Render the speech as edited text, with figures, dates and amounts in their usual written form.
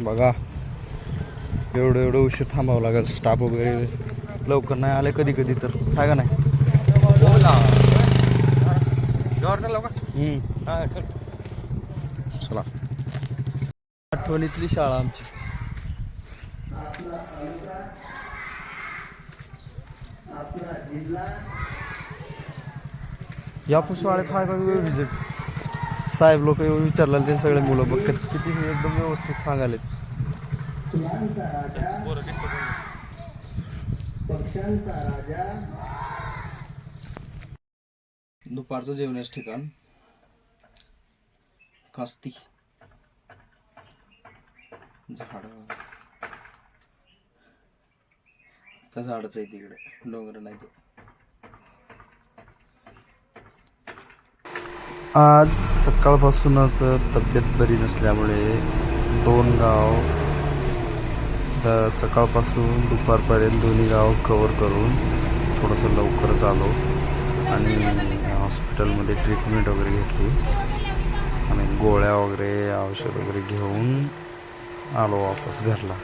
बघा एवढं उशीर थांबावं लागेल. स्टाफ वगैरे लवकर नाही आले कधी कधी तर, काय का नाही. चला, आठवणीतली शाळा आमची. या शाळेत हाय का विजिट. साहेब लोक येऊन विचारलेले ते सगळे मुलं बघ किती एकदम व्यवस्थित सांगाले. दुपारचं जेवण्याचं ठिकाण कास्ती. झाड तर झाडच आहे तिकडे, डोंगर नाही ते. आज सकाळपासूनच तब्येत बरी नसल्यामुळे 2 गाव सकाळपासून दुपारपर्यंत दोन्ही गाव कवर करून थोडंसं लवकरच आलो आणि हॉस्पिटलमध्ये ट्रीटमेंट वगैरे घेतली आणि गोळ्या वगैरे औषध वगैरे घेऊन आलो वापस घरला.